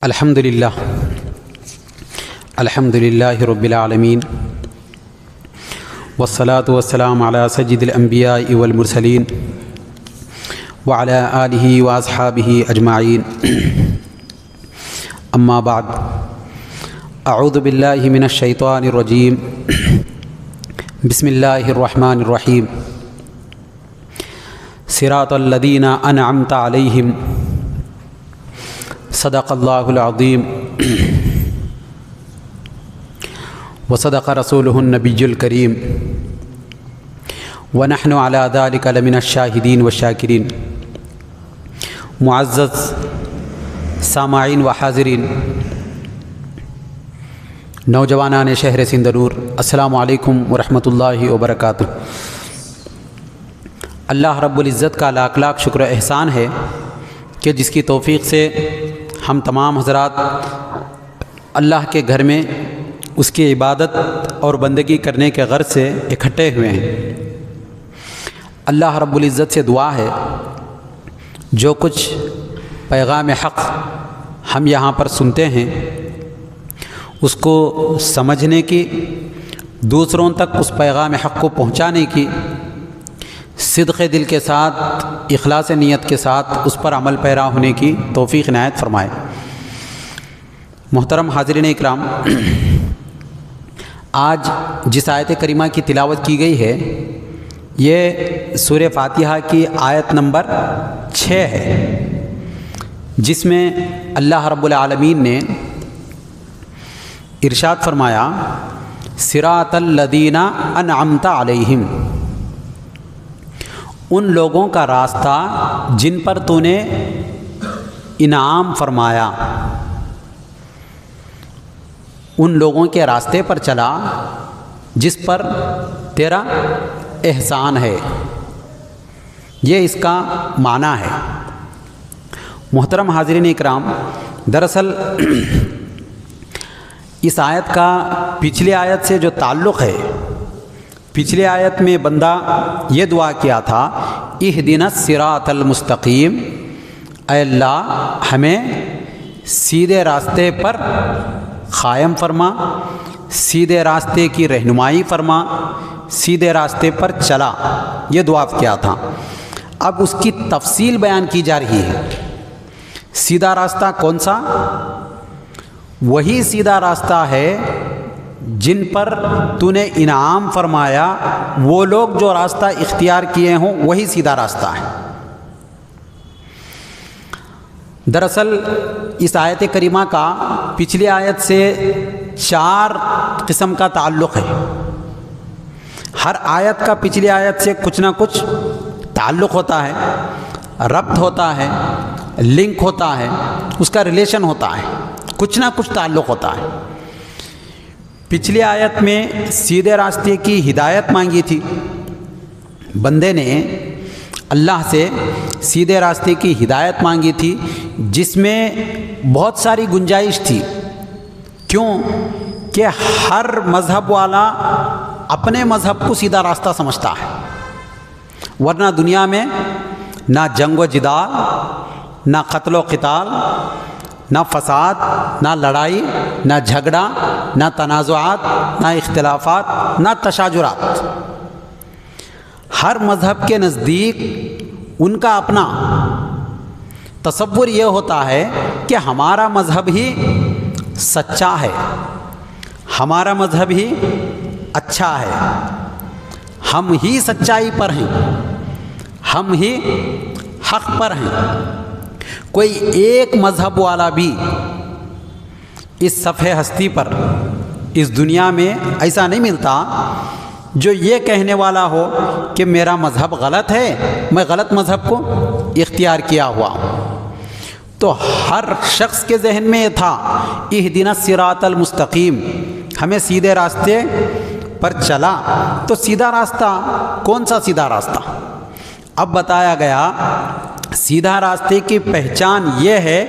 الحمد لله رب العالمين والصلاة والسلام على سيد الأنبياء والمرسلين وعلى آله وأصحابه أجمعين أما بعد أعوذ بالله من الشيطان الرجيم بسم الله الرحمن الرحيم صراط الذين أنعمت عليهم صدق اللہ العظیم وصدق رسولہ النبی الکریم ونحن على ذلك لمن الشاہدین والشاکرین۔ معزز سامعین و حاضرین، نوجوانان شہر سندھ نور، السلام علیکم ورحمۃ اللہ وبرکاتہ۔ اللہ رب العزت کا لاکھ لاکھ شکر و احسان ہے کہ جس کی توفیق سے ہم تمام حضرات اللہ کے گھر میں اس کی عبادت اور بندگی کرنے کے غرض سے اکٹھے ہوئے ہیں۔ اللہ رب العزت سے دعا ہے جو کچھ پیغام حق ہم یہاں پر سنتے ہیں اس کو سمجھنے کی، دوسروں تک اس پیغام حق کو پہنچانے کی، صدق دل کے ساتھ، اخلاص نیت کے ساتھ اس پر عمل پیرا ہونے کی توفیق عنایت فرمائے۔ محترم حاضرین اکرام، آج جس آیت کریمہ کی تلاوت کی گئی ہے یہ سورہ فاتحہ کی آیت نمبر 6 ہے، جس میں اللہ رب العالمین نے ارشاد فرمایا صراط الذین انعمت علیہم، ان لوگوں کا راستہ جن پر تو نے انعام فرمایا، ان لوگوں کے راستے پر چلا جس پر تیرا احسان ہے، یہ اس کا معنی ہے۔ محترم حاضرین اکرام، دراصل اس آیت کا پچھلی آیت سے جو تعلق ہے، پچھلی آیت میں بندہ یہ دعا کیا تھا اہدنا الصراط المستقیم، اے اللہ ہمیں سیدھے راستے پر قائم فرما، سیدھے راستے کی رہنمائی فرما، سیدھے راستے پر چلا، یہ دعا کیا تھا۔ اب اس کی تفصیل بیان کی جا رہی ہے۔ سیدھا راستہ کون سا؟ وہی سیدھا راستہ ہے جن پر تو نے انعام فرمایا، وہ لوگ جو راستہ اختیار کیے ہوں وہی سیدھا راستہ ہے۔ دراصل اس آیت کریمہ کا پچھلی آیت سے 4 قسم کا تعلق ہے۔ ہر آیت کا پچھلی آیت سے کچھ نہ کچھ تعلق ہوتا ہے، ربط ہوتا ہے، لنک ہوتا ہے، اس کا ریلیشن ہوتا ہے، کچھ نہ کچھ تعلق ہوتا ہے۔ پچھلی آیت میں سیدھے راستے کی ہدایت مانگی تھی، بندے نے اللہ سے سیدھے راستے کی ہدایت مانگی تھی، جس میں بہت ساری گنجائش تھی۔ کیوں کہ ہر مذہب والا اپنے مذہب کو سیدھا راستہ سمجھتا ہے، ورنہ دنیا میں نہ جنگ و جدال، نہ قتل و قتال، نہ فساد، نہ لڑائی، نہ جھگڑا، نہ تنازعات، نہ اختلافات، نہ تشاجرات۔ ہر مذہب کے نزدیک ان کا اپنا تصور یہ ہوتا ہے کہ ہمارا مذہب ہی سچا ہے، ہمارا مذہب ہی اچھا ہے، ہم ہی سچائی پر ہیں، ہم ہی حق پر ہیں۔ کوئی ایک مذہب والا بھی اس صفحہ ہستی پر، اس دنیا میں ایسا نہیں ملتا جو یہ کہنے والا ہو کہ میرا مذہب غلط ہے، میں غلط مذہب کو اختیار کیا ہوا ہوں۔ تو ہر شخص کے ذہن میں یہ تھا اہدنا الصراط المستقیم، ہمیں سیدھے راستے پر چلا۔ تو سیدھا راستہ کون سا سیدھا راستہ؟ اب بتایا گیا سیدھا راستے کی پہچان یہ ہے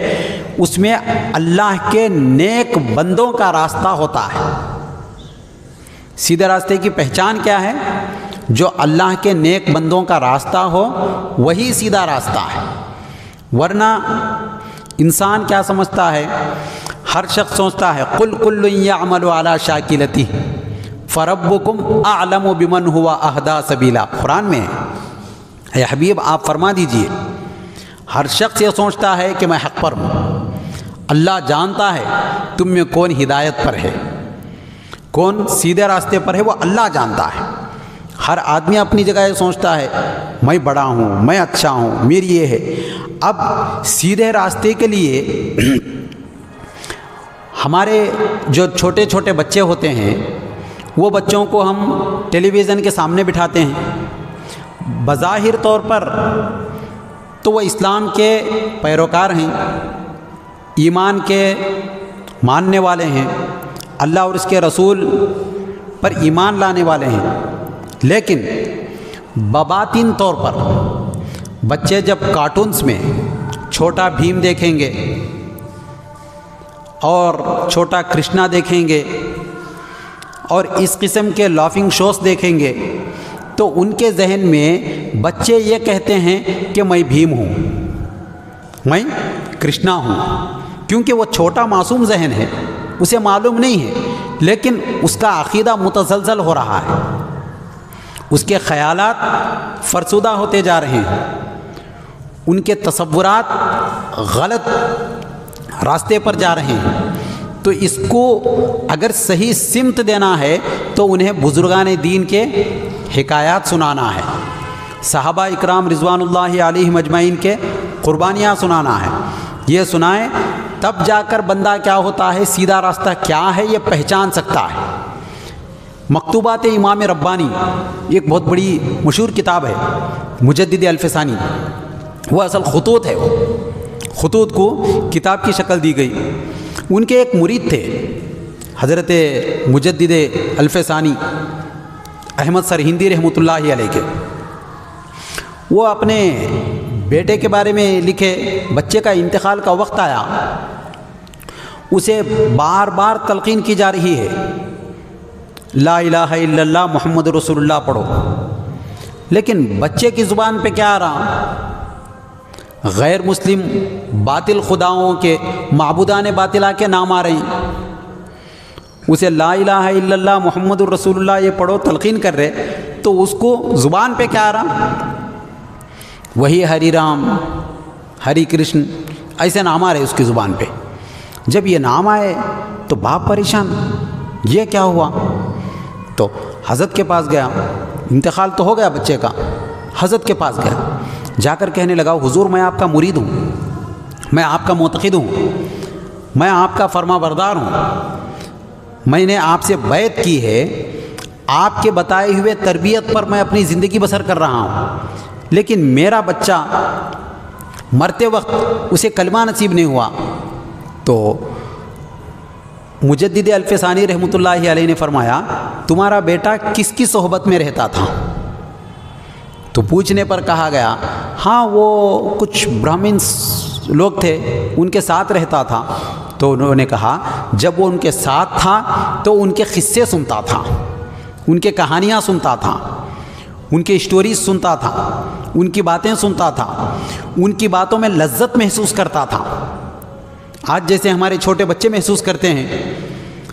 اس میں اللہ کے نیک بندوں کا راستہ ہوتا ہے۔ سیدھے راستے کی پہچان کیا ہے؟ جو اللہ کے نیک بندوں کا راستہ ہو وہی سیدھا راستہ ہے، ورنہ انسان کیا سمجھتا ہے؟ ہر شخص سوچتا ہے قل کل یعمل علی شاکلتہ فربکم اعلم بمن هو اہدی سبیلا، قرآن میں ہے۔ اے حبیب آپ فرما دیجئے، ہر شخص یہ سوچتا ہے کہ میں حق پر ہوں، اللہ جانتا ہے تم میں کون ہدایت پر ہے، کون سیدھے راستے پر ہے، وہ اللہ جانتا ہے۔ ہر آدمی اپنی جگہ یہ سوچتا ہے میں بڑا ہوں، میں اچھا ہوں، میری یہ ہے۔ اب سیدھے راستے کے لیے ہمارے جو چھوٹے چھوٹے بچے ہوتے ہیں، وہ بچوں کو ہم ٹیلی ویژن کے سامنے بٹھاتے ہیں، بظاہر طور پر تو وہ اسلام کے پیروکار ہیں، ایمان کے ماننے والے ہیں، اللہ اور اس کے رسول پر ایمان لانے والے ہیں، لیکن بباطن طور پر بچے جب کارٹونز میں چھوٹا بھیم دیکھیں گے اور چھوٹا کرشنا دیکھیں گے اور اس قسم کے لافنگ شوز دیکھیں گے تو ان کے ذہن میں بچے یہ کہتے ہیں کہ میں بھیم ہوں، میں کرشنا ہوں، کیونکہ وہ چھوٹا معصوم ذہن ہے، اسے معلوم نہیں ہے، لیکن اس کا عقیدہ متزلزل ہو رہا ہے، اس کے خیالات فرسودہ ہوتے جا رہے ہیں، ان کے تصورات غلط راستے پر جا رہے ہیں۔ تو اس کو اگر صحیح سمت دینا ہے تو انہیں بزرگان دین کے حکایات سنانا ہے، صحابہ اکرام رضوان اللہ علیہم اجمعین کے قربانیاں سنانا ہے۔ یہ سنائیں تب جا کر بندہ کیا ہوتا ہے، سیدھا راستہ کیا ہے یہ پہچان سکتا ہے۔ مکتوبات امام ربانی ایک بہت بڑی مشہور کتاب ہے، مجدد الفسانی، وہ اصل خطوط ہے، وہ خطوط کو کتاب کی شکل دی گئی۔ ان کے ایک مرید تھے حضرت مجدد الفسانی احمد سرہندی رحمۃ اللہ علیہ کے، وہ اپنے بیٹے کے بارے میں لکھے، بچے کا انتقال کا وقت آیا، اسے بار بار تلقین کی جا رہی ہے لا الہ الا اللہ محمد رسول اللہ پڑھو، لیکن بچے کی زبان پہ کیا آ رہا؟ غیر مسلم باطل خداؤں کے، معبودان باطلہ کے نام آ رہے ہیں، اسے لا الہ الا اللہ محمد الرسول اللہ یہ پڑھو تلقین کر رہے، تو اس کو زبان پہ کیا آ رہا؟ وہی ہری رام، ہری کرشن، ایسے نام آ رہے اس کی زبان پہ۔ جب یہ نام آئے تو باپ پریشان، یہ کیا ہوا؟ تو حضرت کے پاس گیا، انتقال تو ہو گیا بچے کا، حضرت کے پاس گیا، جا کر کہنے لگا حضور میں آپ کا مرید ہوں، میں آپ کا معتقد ہوں، میں آپ کا فرما بردار ہوں، میں نے آپ سے بیعت کی ہے، آپ کے بتائے ہوئے تربیت پر میں اپنی زندگی بسر کر رہا ہوں، لیکن میرا بچہ مرتے وقت اسے کلمہ نصیب نہیں ہوا۔ تو مجدد الفسانی رحمۃ اللہ علیہ نے فرمایا تمہارا بیٹا کس کی صحبت میں رہتا تھا؟ تو پوچھنے پر کہا گیا ہاں وہ کچھ برہمنس لوگ تھے ان کے ساتھ رہتا تھا۔ تو انہوں نے کہا جب وہ ان کے ساتھ تھا تو ان کے قصے سنتا تھا، ان کے کہانیاں سنتا تھا، ان کی اسٹوریز سنتا تھا، ان کی باتیں سنتا تھا، ان کی باتوں میں لذت محسوس کرتا تھا۔ آج جیسے ہمارے چھوٹے بچے محسوس کرتے ہیں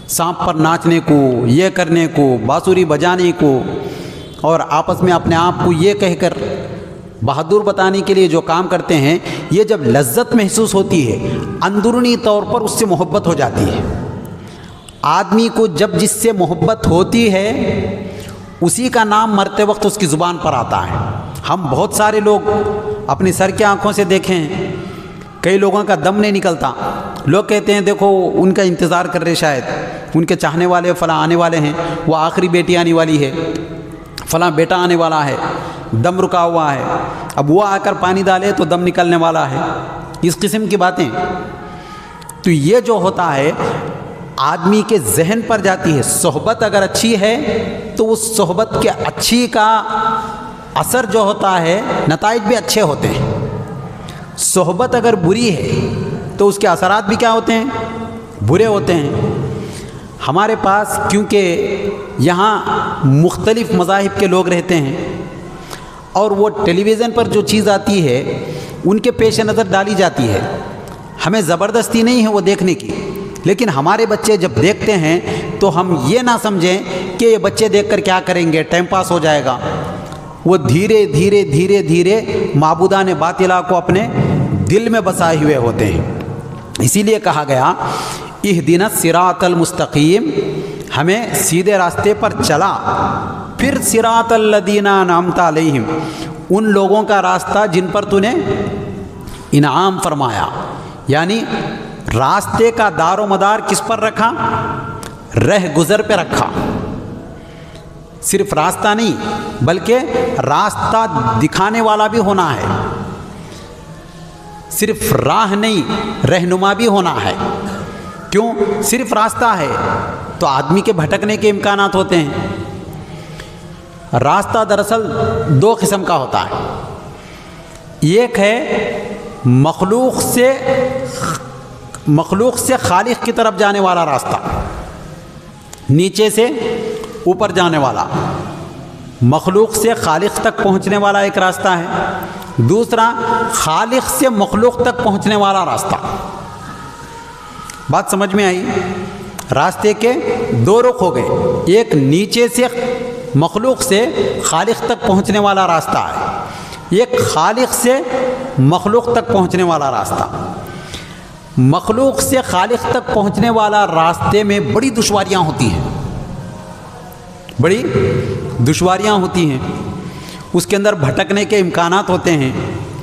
سانپ پر ناچنے کو، یہ کرنے کو، بانسری بجانے کو، اور آپس میں اپنے آپ کو یہ کہہ کر بہادر بتانے کے لیے جو کام کرتے ہیں، یہ جب لذت محسوس ہوتی ہے اندرونی طور پر اس سے محبت ہو جاتی ہے۔ آدمی کو جب جس سے محبت ہوتی ہے اسی کا نام مرتے وقت اس کی زبان پر آتا ہے۔ ہم بہت سارے لوگ اپنی سر کی آنکھوں سے دیکھیں ہیں، کئی لوگوں کا دم نہیں نکلتا، لوگ کہتے ہیں دیکھو ان کا انتظار کر رہے، شاید ان کے چاہنے والے فلاں آنے والے ہیں، وہ آخری بیٹی آنے والی ہے، فلاں بیٹا آنے والا ہے، دم رکا ہوا ہے، اب وہ آ کر پانی ڈالے تو دم نکلنے والا ہے، اس قسم کی باتیں۔ تو یہ جو ہوتا ہے آدمی کے ذہن پر جاتی ہے۔ صحبت اگر اچھی ہے تو اس صحبت کے اچھی کا اثر جو ہوتا ہے نتائج بھی اچھے ہوتے ہیں۔ صحبت اگر بری ہے تو اس کے اثرات بھی کیا ہوتے ہیں؟ برے ہوتے ہیں۔ ہمارے پاس کیونکہ یہاں مختلف مذاہب کے لوگ رہتے ہیں اور وہ ٹیلی ویژن پر جو چیز آتی ہے ان کے پیش نظر ڈالی جاتی ہے، ہمیں زبردستی نہیں ہے وہ دیکھنے کی، لیکن ہمارے بچے جب دیکھتے ہیں تو ہم یہ نہ سمجھیں کہ یہ بچے دیکھ کر کیا کریں گے، ٹائم پاس ہو جائے گا۔ وہ دھیرے دھیرے دھیرے دھیرے معبودان باطلہ کو اپنے دل میں بسائے ہوئے ہوتے ہیں۔ اسی لیے کہا گیا اہدنا الصراط المستقیم، ہمیں سیدھے راستے پر چلا۔ پھر صراط الذین انعمت علیہم، ان لوگوں کا راستہ جن پر تو نے انعام فرمایا، یعنی راستے کا دار و مدار کس پر رکھا؟ رہ گزر پہ رکھا۔ صرف راستہ نہیں بلکہ راستہ دکھانے والا بھی ہونا ہے، صرف راہ نہیں رہنما بھی ہونا ہے۔ کیوں؟ صرف راستہ ہے تو آدمی کے بھٹکنے کے امکانات ہوتے ہیں۔ راستہ دراصل دو قسم کا ہوتا ہے، ایک ہے مخلوق سے خالق کی طرف جانے والا راستہ، نیچے سے اوپر جانے والا، مخلوق سے خالق تک پہنچنے والا ایک راستہ ہے، دوسرا خالق سے مخلوق تک پہنچنے والا راستہ۔ بات سمجھ میں آئی؟ راستے کے دو رخ ہو گئے، ایک نیچے سے مخلوق سے خالق تک پہنچنے والا راستہ ہے، ایک خالق سے مخلوق تک پہنچنے والا راستہ۔ مخلوق سے خالق تک پہنچنے والا راستے میں بڑی دشواریاں ہوتی ہیں، بڑی دشواریاں ہوتی ہیں، اس کے اندر بھٹکنے کے امکانات ہوتے ہیں۔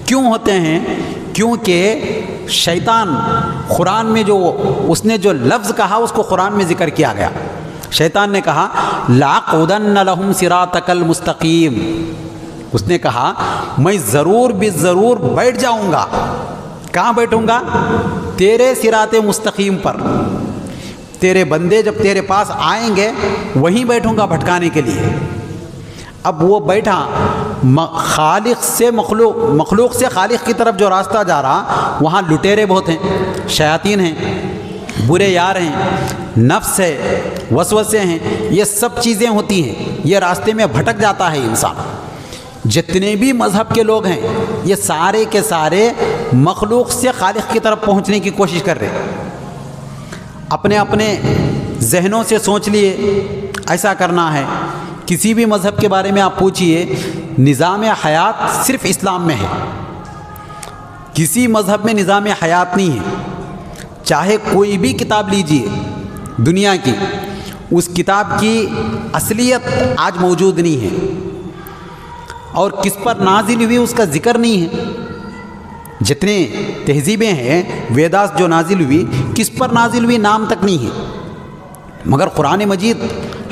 کیوں ہوتے ہیں؟ کیونکہ شیطان قرآن میں اس نے جو لفظ کہا اس کو قرآن میں ذکر کیا گیا۔ شیطان نے کہا لَأَقْعُدَنَّ لَهُمْ صِرَاطَكَ الْمُسْتَقِيمَ، اس نے کہا میں ضرور ضرور بیٹھ جاؤں گا۔ کہاں بیٹھوں گا؟ تیرے صراط مستقیم پر۔ تیرے بندے جب تیرے پاس آئیں گے وہیں بیٹھوں گا بھٹکانے کے لیے۔ اب وہ بیٹھا، خالق سے مخلوق سے خالق کی طرف جو راستہ جا رہا، وہاں لٹیرے بہت ہیں، شیاطین ہیں، برے یار ہیں، نفس ہے، وسوسے ہیں، یہ سب چیزیں ہوتی ہیں، یہ راستے میں بھٹک جاتا ہے انسان۔ جتنے بھی مذہب کے لوگ ہیں یہ سارے کے سارے مخلوق سے خالق کی طرف پہنچنے کی کوشش کر رہے ہیں۔ اپنے اپنے ذہنوں سے سوچ لیے ایسا کرنا ہے۔ کسی بھی مذہب کے بارے میں آپ پوچھئے، نظام حیات صرف اسلام میں ہے، کسی مذہب میں نظام حیات نہیں ہے۔ چاہے کوئی بھی کتاب لیجئے دنیا کی، اس کتاب کی اصلیت آج موجود نہیں ہے، اور کس پر نازل ہوئی اس کا ذکر نہیں ہے۔ جتنے تہذیبیں ہیں، ویداس جو نازل ہوئی کس پر نازل ہوئی نام تک نہیں ہے، مگر قرآن مجید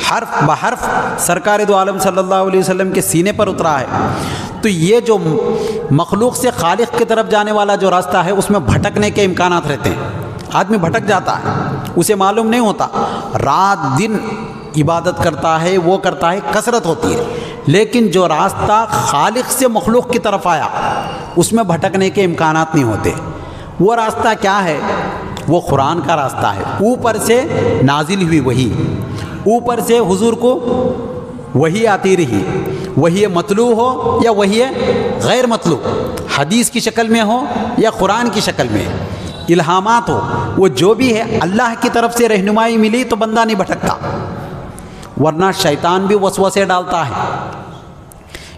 حرف بحرف سرکار دو عالم صلی اللہ علیہ وسلم کے سینے پر اترا ہے۔ تو یہ جو مخلوق سے خالق کی طرف جانے والا جو راستہ ہے اس میں بھٹکنے کے امکانات رہتے ہیں، آدمی بھٹک جاتا ہے، اسے معلوم نہیں ہوتا، رات دن عبادت کرتا ہے، وہ کرتا ہے، کثرت ہوتی ہے، لیکن جو راستہ خالق سے مخلوق کی طرف آیا اس میں بھٹکنے کے امکانات نہیں ہوتے۔ وہ راستہ کیا ہے؟ وہ قرآن کا راستہ ہے، اوپر سے نازل ہوئی وحی، اوپر سے حضور کو وحی آتی رہی، وحی مطلوع ہو یا وحی غیر مطلوع، حدیث کی شکل میں ہو یا قرآن کی شکل میں، الہامات ہو، وہ جو بھی ہے اللہ کی طرف سے رہنمائی ملی تو بندہ نہیں بھٹکتا، ورنہ شیطان بھی وسوسے ڈالتا ہے۔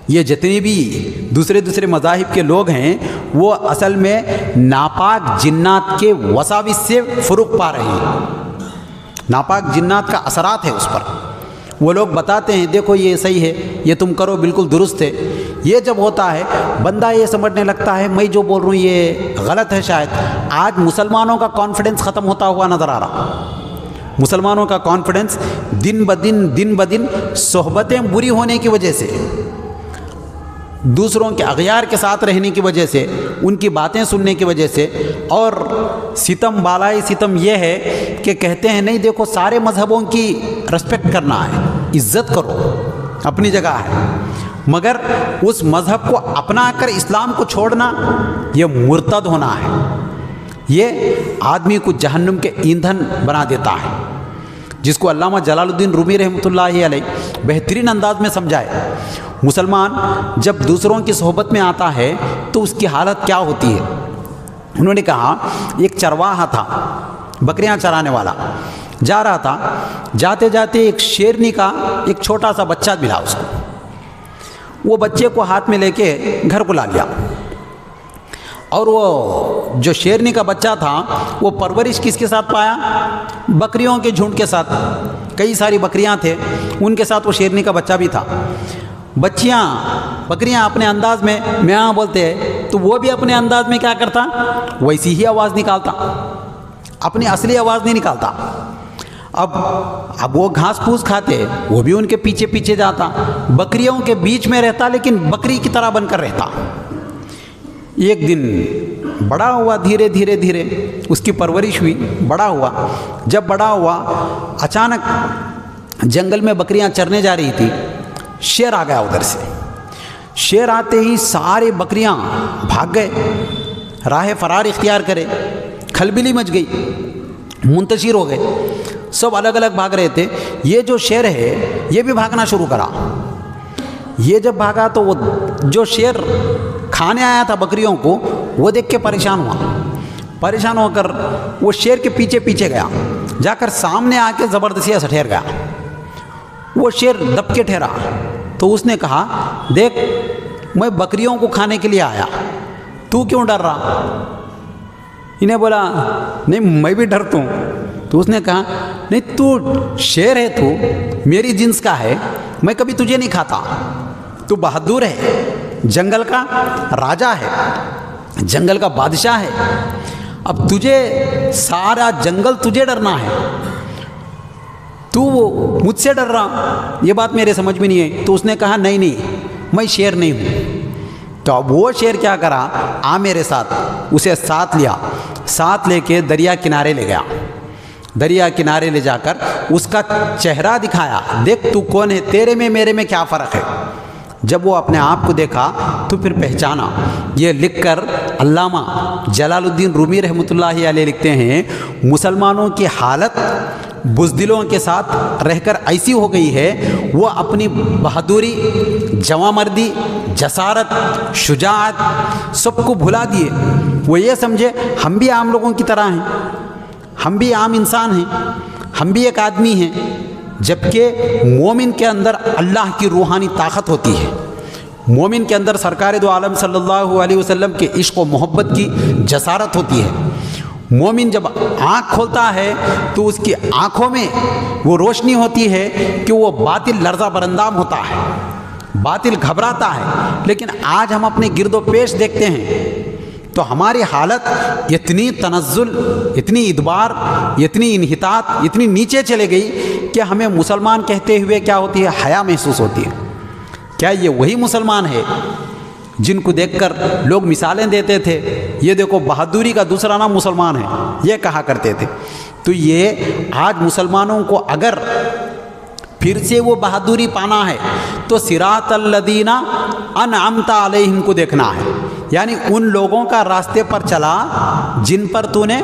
یہ جتنے بھی دوسرے مذاہب کے لوگ ہیں وہ اصل میں ناپاک جنات کے وساوس سے فروغ پا رہے ہیں، ناپاک جنات کا اثرات ہے اس پر۔ وہ لوگ بتاتے ہیں دیکھو یہ صحیح ہے، یہ تم کرو بالکل درست ہے۔ یہ جب ہوتا ہے بندہ یہ سمجھنے لگتا ہے میں جو بول رہا ہوں یہ غلط ہے شاید۔ آج مسلمانوں کا کانفیڈنس ختم ہوتا ہوا نظر آ رہا، مسلمانوں کا کانفیڈنس دن بدن صحبتیں بری ہونے کی وجہ سے، دوسروں کے اغیار کے ساتھ رہنے کی وجہ سے، ان کی باتیں سننے کی وجہ سے، اور ستم بالائی ستم یہ ہے کہ کہتے ہیں نہیں دیکھو سارے مذہبوں کی رسپیکٹ کرنا ہے، عزت کرو، اپنی جگہ ہے، مگر اس مذہب کو اپنا کر اسلام کو چھوڑنا یہ مرتد ہونا ہے، یہ آدمی کو جہنم کے ایندھن بنا دیتا ہے، جس کو علامہ جلال الدین رومی رحمۃ اللہ علیہ بہترین انداز میں سمجھائے۔ مسلمان جب دوسروں کی صحبت میں آتا ہے تو اس کی حالت کیا ہوتی ہے؟ انہوں نے کہا ایک چرواہا تھا، بکریاں چرانے والا، جا رہا تھا، جاتے جاتے ایک شیرنی کا ایک چھوٹا سا بچہ ملا اس کو، وہ بچے کو ہاتھ میں لے کے گھر کو لا لیا، اور وہ جو شیرنی کا بچہ تھا وہ پرورش کس کے ساتھ پایا؟ بکریوں کے جھنڈ کے ساتھ، کئی ساری بکریاں تھے، ان کے ساتھ وہ شیرنی کا بچہ بھی تھا۔ بکریاں اپنے انداز میں میاں بولتے ہیں، تو وہ بھی اپنے انداز میں کیا کرتا؟ ویسی ہی آواز نکالتا، اپنی اصلی آواز نہیں نکالتا۔ اب وہ گھاس پھوس کھاتے، وہ بھی ان کے پیچھے پیچھے جاتا، بکریوں کے بیچ میں رہتا لیکن بکری کی طرح بن کر رہتا۔ ایک دن بڑا ہوا، دھیرے دھیرے دھیرے اس کی پرورش ہوئی، بڑا ہوا۔ جب بڑا ہوا، اچانک جنگل میں بکریاں چرنے جا رہی تھی، شیر آ گیا ادھر سے۔ شیر آتے ہی سارے بکریاں بھاگ گئے، راہ فرار اختیار کرے، کھلبلی مچ گئی، منتشر ہو گئے، سب الگ الگ بھاگ رہے تھے۔ یہ جو شیر ہے یہ بھی بھاگنا شروع کرا۔ یہ جب بھاگا تو وہ جو شیر کھانے آیا تھا بکریوں کو، وہ دیکھ کے پریشان ہوا، پریشان ہو کر وہ شیر کے پیچھے پیچھے گیا، جا کر سامنے آ کے زبردستی سے ٹھہر گیا۔ وہ شیر دب کے ٹھہرا تو اس نے کہا، دیکھ میں بکریوں کو کھانے کے لیے آیا، تو کیوں ڈر رہا؟ انہیں بولا نہیں میں بھی ڈرتا ہوں۔ تو اس نے کہا نہیں تو شیر ہے، تو میری جنس کا ہے، میں کبھی تجھے نہیں کھاتا، تو بہادر ہے، جنگل کا راجا ہے، جنگل کا بادشاہ ہے، اب تجھے سارا جنگل تجھے ڈرنا ہے، تو مجھ سے ڈر رہا، یہ بات میرے سمجھ میں نہیں ہے۔ تو اس نے کہا نہیں میں شیر نہیں ہوں۔ تو اب وہ شیر کیا کرا، آ میرے ساتھ، اسے ساتھ لیا، ساتھ لے کے دریا کنارے لے گیا، دریا کنارے لے جا کر اس کا چہرہ دکھایا، دیکھ تو کون ہے، تیرے میں میرے میں کیا فرق ہے۔ جب وہ اپنے آپ کو دیکھا تو پھر پہچانا۔ یہ لکھ کر علامہ جلال الدین رومی رحمۃ اللہ علیہ لکھتے ہیں، مسلمانوں کی حالت بزدلوں کے ساتھ رہ کر ایسی ہو گئی ہے، وہ اپنی بہادری، جواں مردی، جسارت، شجاعت سب کو بھلا دیے۔ وہ یہ سمجھے ہم بھی عام لوگوں کی طرح ہیں، ہم بھی عام انسان ہیں، ہم بھی ایک آدمی ہیں، جبکہ مومن کے اندر اللہ کی روحانی طاقت ہوتی ہے، مومن کے اندر سرکار دو عالم صلی اللہ علیہ وسلم کے عشق و محبت کی جسارت ہوتی ہے۔ مومن جب آنکھ کھولتا ہے تو اس کی آنکھوں میں وہ روشنی ہوتی ہے کہ وہ باطل لرزہ برندام ہوتا ہے، باطل گھبراتا ہے۔ لیکن آج ہم اپنے گرد و پیش دیکھتے ہیں تو ہماری حالت اتنی تنزل، اتنی ادبار، اتنی انحطاط، اتنی نیچے چلے گئی کہ ہمیں مسلمان کہتے ہوئے کیا ہوتی ہے، حیا محسوس ہوتی ہے۔ کیا یہ وہی مسلمان ہے جن کو دیکھ کر لوگ مثالیں دیتے تھے، یہ دیکھو بہادری کا دوسرا نام مسلمان ہے، یہ کہا کرتے تھے؟ تو یہ آج مسلمانوں کو اگر پھر سے وہ بہادری پانا ہے تو صراط الذین انعمت علیہم کو دیکھنا ہے، یعنی ان لوگوں کا راستے پر چلا جن پر تو نے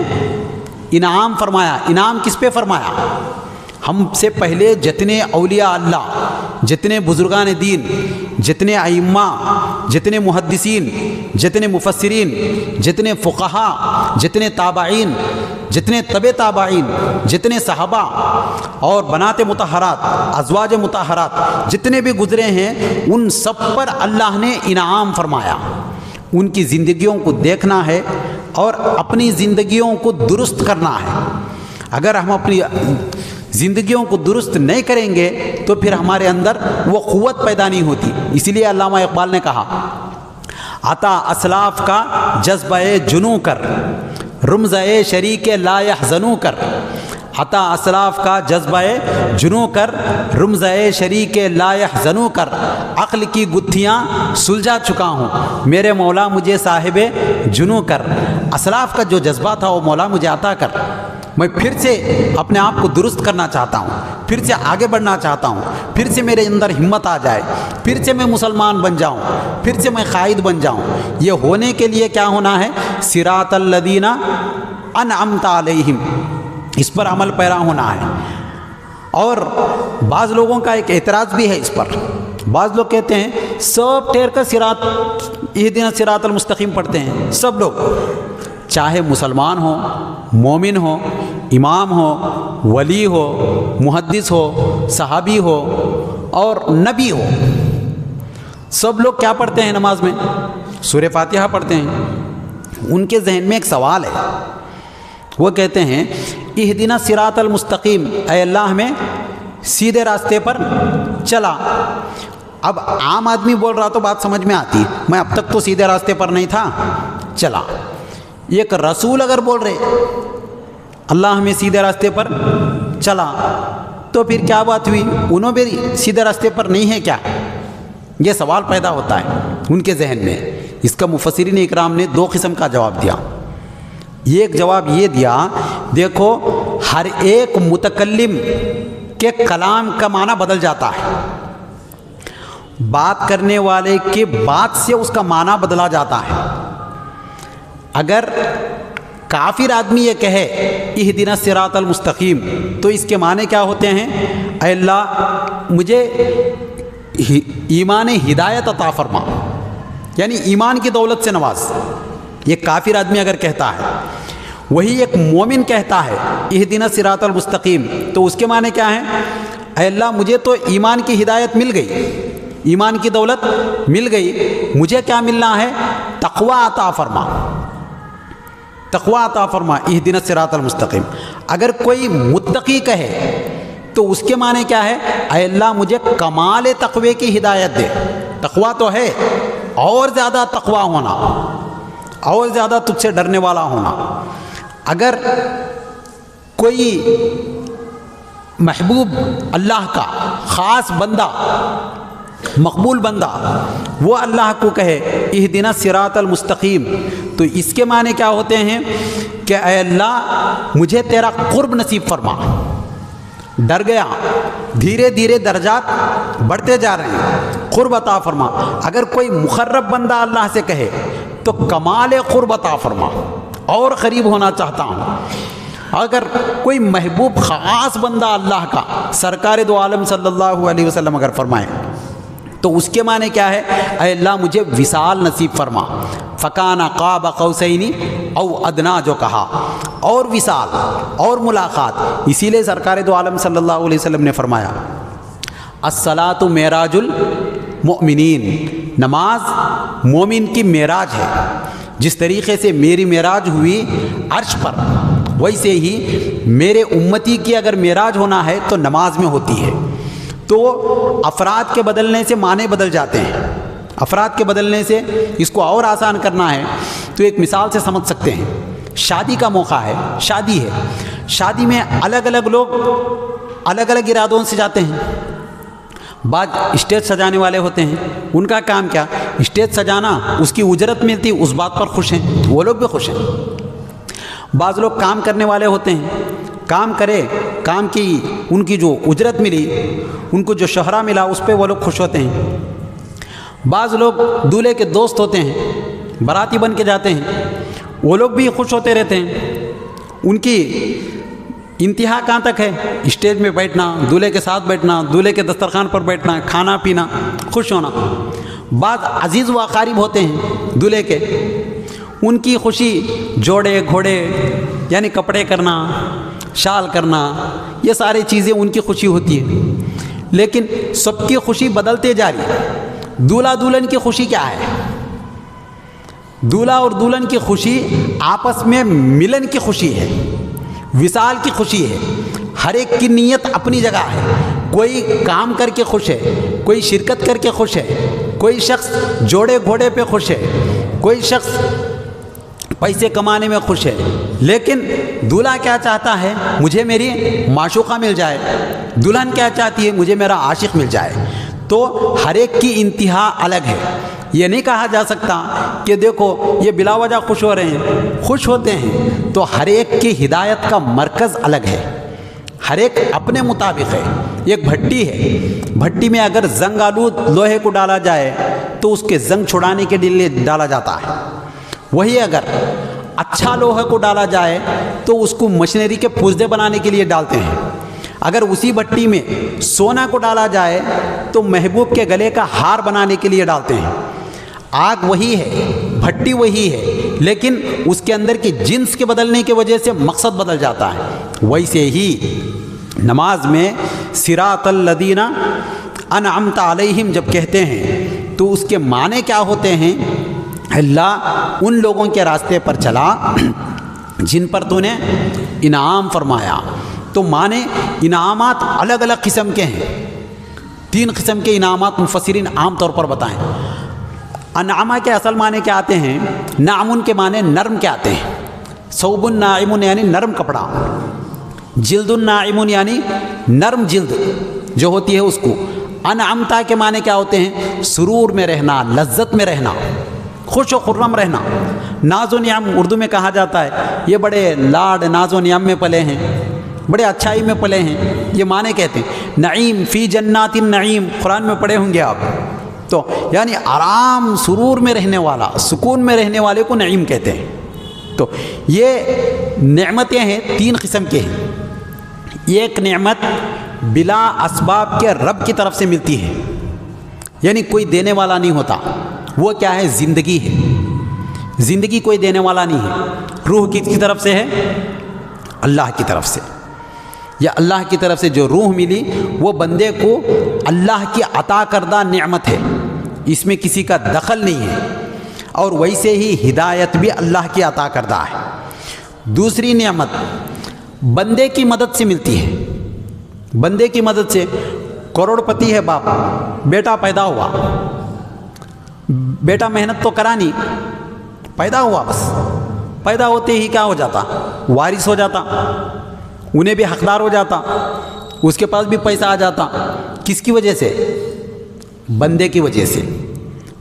انعام فرمایا۔ انعام کس پہ فرمایا؟ ہم سے پہلے جتنے اولیاء اللہ، جتنے بزرگان دین، جتنے ائمہ، جتنے محدثین، جتنے مفسرین، جتنے فقہا، جتنے تابعین، جتنے تبع تابعین، جتنے صحابہ اور بنات مطہرات، ازواج مطہرات جتنے بھی گزرے ہیں، ان سب پر اللہ نے انعام فرمایا۔ ان کی زندگیوں کو دیکھنا ہے اور اپنی زندگیوں کو درست کرنا ہے۔ اگر ہم اپنی زندگیوں کو درست نہیں کریں گے تو پھر ہمارے اندر وہ قوت پیدا نہیں ہوتی۔ اسی لیے علامہ اقبال نے کہا، عطا اسلاف کا جذبہ جنوں کر، رمزہ شریک لا یحزنوں کر۔ عطا اسلاف کا جذبہ جنوں کر، رمزہ شریک لا یحزنوں کر۔ عقل کی گتھیاں سلجھا چکا ہوں، میرے مولا مجھے صاحب جنوں کر۔ اسلاف کا جو جذبہ تھا وہ مولا مجھے عطا کر، میں پھر سے اپنے آپ کو درست کرنا چاہتا ہوں، پھر سے آگے بڑھنا چاہتا ہوں، پھر سے میرے اندر ہمت آ جائے، پھر سے میں مسلمان بن جاؤں، پھر سے میں قائد بن جاؤں۔ یہ ہونے کے لیے کیا ہونا ہے؟ صراط الذین انعمت علیہم، اس پر عمل پیرا ہونا ہے۔ اور بعض لوگوں کا ایک اعتراض بھی ہے اس پر، بعض لوگ کہتے ہیں سب ٹھہر کر صراط اہدنا صراط المستقیم پڑھتے ہیں، سب لوگ چاہے مسلمان ہو، مومن ہو، امام ہو، ولی ہو، محدث ہو، صحابی ہو اور نبی ہو، سب لوگ کیا پڑھتے ہیں نماز میں؟ سورہ فاتحہ پڑھتے ہیں۔ ان کے ذہن میں ایک سوال ہے، وہ کہتے ہیں اہدنا الصراط المستقیم، اے اللہ ہمیں سیدھے راستے پر چلا۔ اب عام آدمی بول رہا تو بات سمجھ میں آتی، میں اب تک تو سیدھے راستے پر نہیں تھا، چلا۔ ایک رسول اگر بول رہے اللہ ہمیں سیدھے راستے پر چلا، تو پھر کیا بات ہوئی؟ انہوں بھی سیدھے راستے پر نہیں ہے کیا؟ یہ سوال پیدا ہوتا ہے ان کے ذہن میں۔ اس کا مفسرین اکرام نے دو قسم کا جواب دیا۔ ایک جواب یہ دیا، دیکھو ہر ایک متکلم کے کلام کا معنی بدل جاتا ہے، بات کرنے والے کے بات سے اس کا معنی بدلا جاتا ہے۔ اگر کافر آدمی یہ کہے اہدنا الصراط المستقیم، تو اس کے معنی کیا ہوتے ہیں؟ اے اللہ مجھے ایمان ہدایت عطا فرما، یعنی ایمان کی دولت سے نواز۔ یہ کافر آدمی اگر کہتا ہے، وہی ایک مومن کہتا ہے اہدنا الصراط المستقیم، تو اس کے معنی کیا ہیں؟ اے اللہ مجھے تو ایمان کی ہدایت مل گئی، ایمان کی دولت مل گئی، مجھے کیا ملنا ہے؟ تقوی عطا فرما، تقوی عطا فرما، اہدنا الصراط المستقیم۔ اگر کوئی متقی کہے تو اس کے معنی کیا ہے؟ اے اللہ مجھے کمال تقوی کی ہدایت دے۔ تقوی تو ہے، اور زیادہ تقوی ہونا، اور زیادہ تجھ سے ڈرنے والا ہونا۔ اگر کوئی محبوب اللہ کا خاص بندہ، مقبول بندہ، وہ اللہ کو کہے اہدنا الصراط المستقیم، تو اس کے معنی کیا ہوتے ہیں کہ اے اللہ مجھے تیرا قرب نصیب فرما۔ ڈر گیا، دھیرے دھیرے درجات بڑھتے جا رہے ہیں، قرب عطا فرما۔ اگر کوئی مقرب بندہ اللہ سے کہے تو کمال قرب عطا فرما، اور قریب ہونا چاہتا ہوں۔ اگر کوئی محبوب خاص بندہ اللہ کا، سرکار دو عالم صلی اللہ علیہ وسلم اگر فرمائے تو اس کے معنی کیا ہے؟ اے اللہ مجھے وصال نصیب فرما۔ فکان قاب قوسین او ادنا جو کہا، اور وصال اور ملاقات۔ اسی لیے سرکار دو عالم صلی اللہ علیہ وسلم نے فرمایا الصلاۃ معراج المؤمنین، نماز مومن کی معراج ہے۔ جس طریقے سے میری معراج ہوئی عرش پر، ویسے ہی میرے امتی کی اگر معراج ہونا ہے تو نماز میں ہوتی ہے۔ تو افراد کے بدلنے سے معنی بدل جاتے ہیں۔ افراد کے بدلنے سے اس کو اور آسان کرنا ہے تو ایک مثال سے سمجھ سکتے ہیں۔ شادی کا موقع ہے، شادی ہے، شادی میں الگ الگ لوگ الگ الگ ارادوں سے جاتے ہیں۔ بعض اسٹیج سجانے والے ہوتے ہیں، ان کا کام کیا؟ اسٹیج سجانا، اس کی اجرت ملتی، اس بات پر خوش ہیں، وہ لوگ بھی خوش ہیں۔ بعض لوگ کام کرنے والے ہوتے ہیں، کام کرے، کام کی ان کی جو اجرت ملی، ان کو جو شہرہ ملا، اس پہ وہ لوگ خوش ہوتے ہیں۔ بعض لوگ دولہے کے دوست ہوتے ہیں، باراتی بن کے جاتے ہیں، وہ لوگ بھی خوش ہوتے رہتے ہیں۔ ان کی انتہا کہاں تک ہے؟ اسٹیج میں بیٹھنا، دولہے کے ساتھ بیٹھنا، دولہے کے دسترخوان پر بیٹھنا، کھانا پینا، خوش ہونا۔ بعض عزیز و اقارب ہوتے ہیں دولہے کے، ان کی خوشی جوڑے گھوڑے، یعنی کپڑے کرنا، شال کرنا، یہ ساری چیزیں ان کی خوشی ہوتی ہے۔ لیکن سب کی خوشی بدلتے جا رہی ہے۔ دولہا دلہن کی خوشی کیا ہے؟ دولہا اور دلہن کی خوشی آپس میں ملن کی خوشی ہے، وصال کی خوشی ہے۔ ہر ایک کی نیت اپنی جگہ ہے۔ کوئی کام کر کے خوش ہے، کوئی شرکت کر کے خوش ہے، کوئی شخص جوڑے گھوڑے پہ خوش ہے، کوئی شخص پیسے کمانے میں خوش ہے۔ لیکن دولہا کیا چاہتا ہے؟ مجھے میری معشوقہ مل جائے۔ دلہن کیا چاہتی ہے؟ مجھے میرا عاشق مل جائے۔ تو ہر ایک کی انتہا الگ ہے۔ یہ نہیں کہا جا سکتا کہ دیکھو یہ بلا وجہ خوش ہو رہے ہیں، خوش ہوتے ہیں تو ہر ایک کی ہدایت کا مرکز الگ ہے، ہر ایک اپنے مطابق ہے۔ ایک بھٹی ہے، بھٹی میں اگر زنگ آلود لوہے کو ڈالا جائے تو اس کے زنگ چھڑانے کے لیے ڈالا جاتا ہے۔ وہی اگر اچھا لوہے کو ڈالا جائے تو اس کو مشینری کے پرزے بنانے کے لیے ڈالتے ہیں۔ اگر اسی بھٹی میں سونا کو ڈالا جائے تو محبوب کے گلے کا ہار بنانے کے لیے ڈالتے ہیں۔ آگ وہی ہے، بھٹی وہی ہے، لیکن اس کے اندر کی جنس کے بدلنے کی وجہ سے مقصد بدل جاتا ہے۔ ویسے ہی نماز میں صراط الذین انعمت علیہم جب کہتے ہیں تو اس کے معنی کیا ہوتے ہیں؟ اللہ ان لوگوں کے راستے پر چلا جن پر تو نے انعام فرمایا۔ تو معنی انعامات الگ الگ قسم کے ہیں، 3 قسم کے انعامات مفسرین عام طور پر بتائیں۔ انعامہ کے اصل معنی کیا آتے ہیں؟ نعمن کے معنی نرم کے آتے ہیں، ثوب ناعم یعنی نرم کپڑا، جلد ناعم یعنی نرم جلد جو ہوتی ہے اس کو۔ انعمتا کے معنی کیا ہوتے ہیں؟ سرور میں رہنا، لذت میں رہنا، خوش و خرم رہنا۔ ناز و نعم اردو میں کہا جاتا ہے یہ بڑے لاڈ ناز و نعم میں پلے ہیں، بڑے اچھائی میں پلے ہیں، یہ معنی کہتے ہیں۔ نعیم فی جنات النعیم قرآن میں پڑھے ہوں گے آپ، تو یعنی آرام سرور میں رہنے والا، سکون میں رہنے والے کو نعیم کہتے ہیں۔ تو یہ نعمتیں ہیں 3 قسم کے ہیں۔ ایک نعمت بلا اسباب کے رب کی طرف سے ملتی ہے، یعنی کوئی دینے والا نہیں ہوتا، وہ کیا ہے؟ زندگی ہے۔ زندگی کوئی دینے والا نہیں ہے، روح کس کی طرف سے ہے؟ اللہ کی طرف سے۔ یا اللہ کی طرف سے جو روح ملی وہ بندے کو اللہ کی عطا کردہ نعمت ہے، اس میں کسی کا دخل نہیں ہے۔ اور ویسے ہی ہدایت بھی اللہ کی عطا کردہ ہے۔ دوسری نعمت بندے کی مدد سے ملتی ہے، بندے کی مدد سے۔ کروڑ پتی ہے باپ، بیٹا پیدا ہوا، بیٹا محنت تو کرا نہیں، پیدا ہوا، بس پیدا ہوتے ہی کیا ہو جاتا؟ وارث ہو جاتا، انہیں بھی حقدار ہو جاتا، اس کے پاس بھی پیسہ آ جاتا۔ کس کی وجہ سے؟ بندے کی وجہ سے۔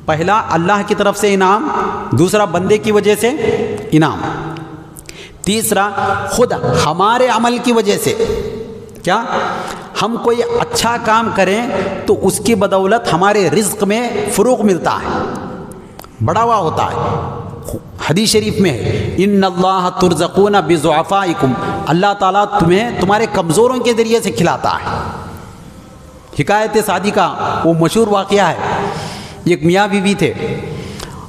پہلا اللہ کی طرف سے انعام، دوسرا بندے کی وجہ سے انعام، تیسرا خود ہمارے عمل کی وجہ سے۔ کیا؟ ہم کوئی اچھا کام کریں تو اس کی بدولت ہمارے رزق میں فروغ ملتا ہے، بڑھاوا ہوتا ہے۔ حدیث شریف میں ہے ان اللہ ترزقون بضعفائکم، اللہ تعالیٰ تمہیں تمہارے کمزوروں کے ذریعے سے کھلاتا ہے۔ حکایت سعدی کا وہ مشہور واقعہ ہے، ایک میاں بیوی تھے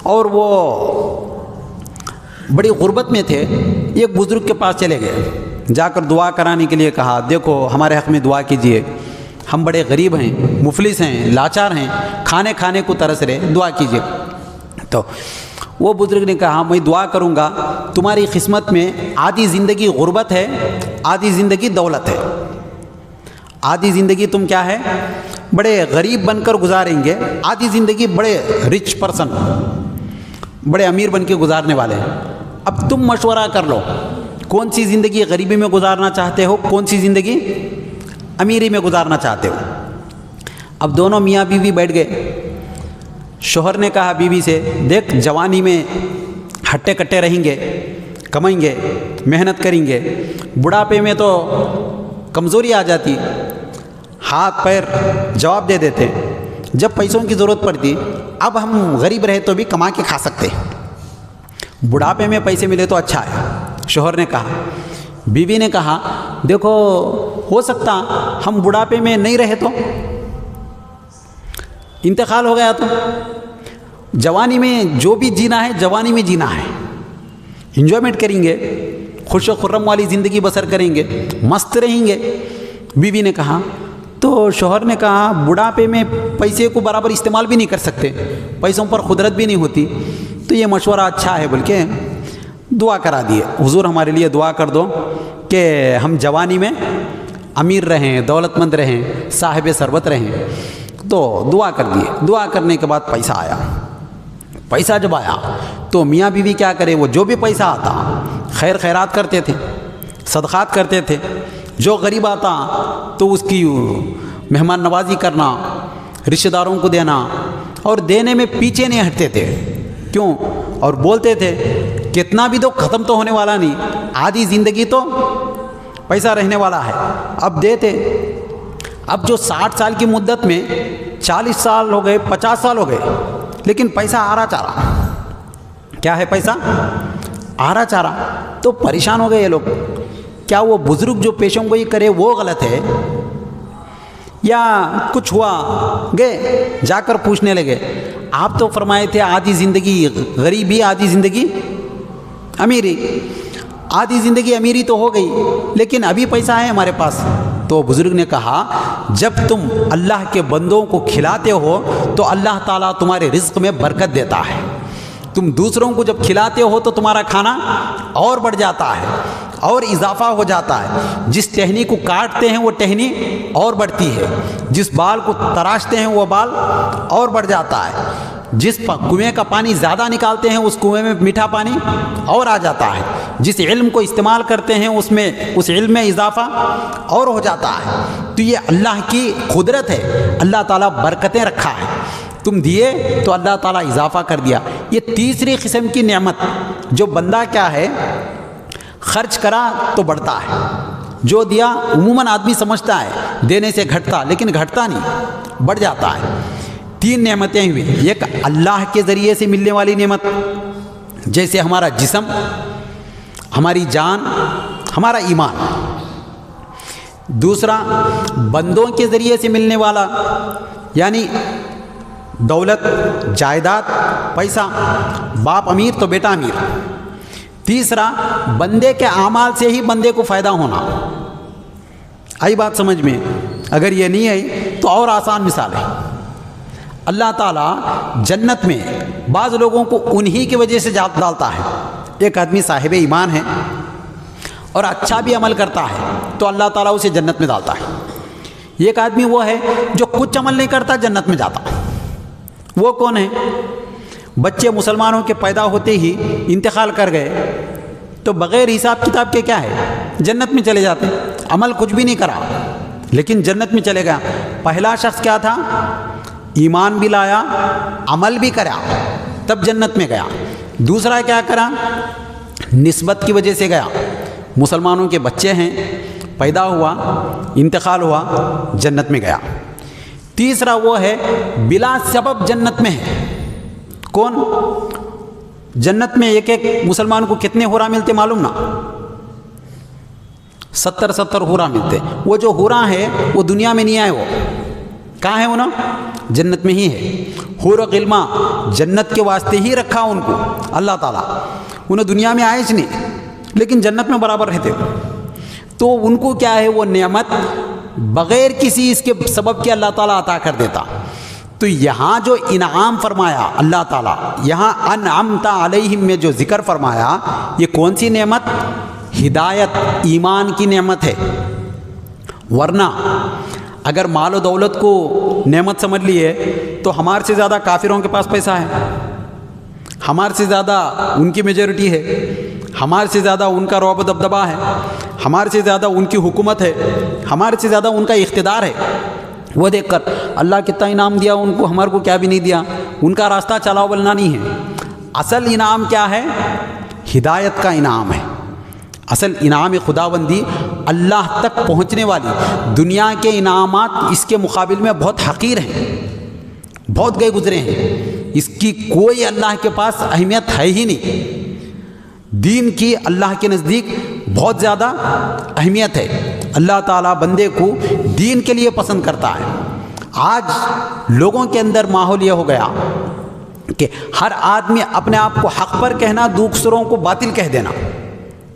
اور وہ بڑی غربت میں تھے، ایک بزرگ کے پاس چلے گئے، جا کر دعا کرانے کے لیے کہا دیکھو ہمارے حق میں دعا کیجئے، ہم بڑے غریب ہیں، مفلس ہیں، لاچار ہیں، کھانے کو ترس رہے، دعا کیجئے۔ تو وہ بزرگ نے کہا میں دعا کروں گا، تمہاری قسمت میں آدھی زندگی غربت ہے، آدھی زندگی دولت ہے۔ آدھی زندگی تم کیا ہے؟ بڑے غریب بن کر گزاریں گے، آدھی زندگی بڑے رچ پرسن، بڑے امیر بن کے گزارنے والے ہیں۔ اب تم مشورہ کر لو کون سی زندگی غریبی میں گزارنا چاہتے ہو، کون سی زندگی امیری میں گزارنا چاہتے ہو۔ اب دونوں میاں بیوی بیٹھ گئے۔ شوہر نے کہا بیوی سے دیکھ جوانی میں ہٹے کٹے رہیں گے، کمائیں گے، محنت کریں گے، بڑھاپے میں تو کمزوری آ جاتی، ہاتھ پیر جواب دے دیتے، جب پیسوں کی ضرورت پڑتی اب ہم غریب رہے تو بھی کما کے کھا سکتے، بڑھاپے میں پیسے ملے تو اچھا ہے۔ شوہر نے کہا، بیوی نے کہا دیکھو ہو سکتا ہم بڑھاپے میں نہیں رہے تو انتقال ہو گیا تو جوانی میں جو بھی جینا ہے جوانی میں جینا ہے، انجوائمنٹ کریں گے، خوش و خرم والی زندگی بسر کریں گے، مست رہیں گے۔ بیوی نے کہا تو شوہر نے کہا بڑھاپے میں پیسے کو برابر استعمال بھی نہیں کر سکتے، پیسوں پر قدرت بھی نہیں ہوتی، تو یہ مشورہ اچھا ہے بول کے دعا کرا دیے، حضور ہمارے لیے دعا کر دو کہ ہم جوانی میں امیر رہیں، دولت مند رہیں، صاحب ثروت رہیں۔ تو دعا کر دیے، دعا کرنے کے بعد پیسہ آیا۔ پیسہ جب آیا تو میاں بیوی کیا کرے، وہ جو بھی پیسہ آتا خیر خیرات کرتے تھے، صدقات کرتے تھے، جو غریب آتا تو اس کی مہمان نوازی کرنا، رشتہ داروں کو دینا، اور دینے میں پیچھے نہیں ہٹتے تھے۔ کیوں؟ اور بولتے تھے کتنا بھی تو ختم تو ہونے والا نہیں، آدھی زندگی تو پیسہ رہنے والا ہے، اب دیتے۔ اب جو 60 سال کی مدت میں 40 سال ہو گئے، 50 سال ہو گئے، لیکن پیسہ آ رہا چاہ رہا۔ کیا ہے؟ پیسہ آ رہا چاہ رہا۔ تو پریشان ہو گئے یہ لوگ، کیا وہ بزرگ جو پیشن گوئی کرے وہ غلط ہے یا کچھ ہوا؟ گئے جا کر پوچھنے لگے، آپ تو فرمائے تھے آدھی زندگی غریبی آدھی زندگی امیری، آدھی زندگی امیری تو ہو گئی لیکن ابھی پیسہ ہے ہمارے پاس. تو بزرگ نے کہا جب تم اللہ کے بندوں کو کھلاتے ہو تو اللہ تعالیٰ تمہارے رزق میں برکت دیتا ہے. تم دوسروں کو جب کھلاتے ہو تو تمہارا کھانا اور بڑھ جاتا ہے اور اضافہ ہو جاتا ہے. جس ٹہنی کو کاٹتے ہیں وہ ٹہنی اور بڑھتی ہے، جس بال کو تراشتے ہیں وہ بال اور بڑھ جاتا ہے، جس کنویں کا پانی زیادہ نکالتے ہیں اس کنویں میں میٹھا پانی اور آ جاتا ہے، جس علم کو استعمال کرتے ہیں اس علم میں اضافہ اور ہو جاتا ہے. تو یہ اللہ کی قدرت ہے، اللہ تعالیٰ برکتیں رکھا ہے. تم دیے تو اللہ تعالیٰ اضافہ کر دیا. یہ تیسری قسم کی نعمت جو بندہ کیا ہے خرچ کرا تو بڑھتا ہے. جو دیا عموماً آدمی سمجھتا ہے دینے سے گھٹتا، لیکن گھٹتا نہیں، بڑھ جاتا ہے. 3 نعمتیں ہوئی. ایک اللہ کے ذریعے سے ملنے والی نعمت جیسے ہمارا جسم، ہماری جان، ہمارا ایمان. دوسرا بندوں کے ذریعے سے ملنے والا یعنی دولت، جائیداد، پیسہ، باپ امیر تو بیٹا امیر. تیسرا بندے کے اعمال سے ہی بندے کو فائدہ ہونا. آئی بات سمجھ میں؟ اگر یہ نہیں آئی تو اور آسان مثال ہے. اللہ تعالیٰ جنت میں بعض لوگوں کو انہی کی وجہ سے ڈالتا ہے. ایک آدمی صاحب ایمان ہے اور اچھا بھی عمل کرتا ہے تو اللہ تعالیٰ اسے جنت میں ڈالتا ہے. ایک آدمی وہ ہے جو کچھ عمل نہیں کرتا جنت میں جاتا. وہ کون ہے؟ بچے مسلمانوں کے پیدا ہوتے ہی انتقال کر گئے تو بغیر حساب کتاب کے کیا ہے جنت میں چلے جاتے. عمل کچھ بھی نہیں کرا لیکن جنت میں چلے گیا. پہلا شخص کیا تھا؟ ایمان بھی لایا، عمل بھی کرا، تب جنت میں گیا. دوسرا کیا کرا؟ نسبت کی وجہ سے گیا. مسلمانوں کے بچے ہیں، پیدا ہوا، انتقال ہوا، جنت میں گیا. تیسرا وہ ہے بلا سبب جنت میں ہے. کون؟ جنت میں ایک مسلمان کو کتنے حورا ملتے معلوم نا؟ 70 حورا ملتے. وہ جو حورا ہے وہ دنیا میں نہیں آئے. وہ کہاں ہے؟ وہ نا جنت میں ہی ہے. حور و غلمہ جنت کے واسطے ہی رکھا ان کو اللہ تعالیٰ. انہیں دنیا میں آئے نہیں لیکن جنت میں برابر رہتے. تو ان کو کیا ہے وہ نعمت بغیر کسی اس کے سبب کے اللہ تعالیٰ عطا کر دیتا. تو یہاں جو انعام فرمایا اللہ تعالیٰ، یہاں انعمت علیہم میں جو ذکر فرمایا، یہ کون سی نعمت؟ ہدایت، ایمان کی نعمت ہے. ورنہ اگر مال و دولت کو نعمت سمجھ لیے تو ہمارے سے زیادہ کافروں کے پاس پیسہ ہے، ہمارے سے زیادہ ان کی میجورٹی ہے، ہمارے سے زیادہ ان کا رعب و دبدبہ ہے، ہمارے سے زیادہ ان کی حکومت ہے، ہمارے سے زیادہ ان کا اقتدار ہے. وہ دیکھ کر اللہ کتنا انعام دیا ان کو، ہمارے کو کیا بھی نہیں دیا. ان کا راستہ چلاؤ بلنا نہیں ہے. اصل انعام کیا ہے؟ ہدایت کا انعام ہے. اصل انعام خداوندی اللہ تک پہنچنے والی. دنیا کے انعامات اس کے مقابل میں بہت حقیر ہیں، بہت گئے گزرے ہیں. اس کی کوئی اللہ کے پاس اہمیت ہے ہی نہیں. دین کی اللہ کے نزدیک بہت زیادہ اہمیت ہے. اللہ تعالیٰ بندے کو دین کے لیے پسند کرتا ہے. آج لوگوں کے اندر ماحول یہ ہو گیا کہ ہر آدمی اپنے آپ کو حق پر کہنا، دوسروں کو باطل کہہ دینا،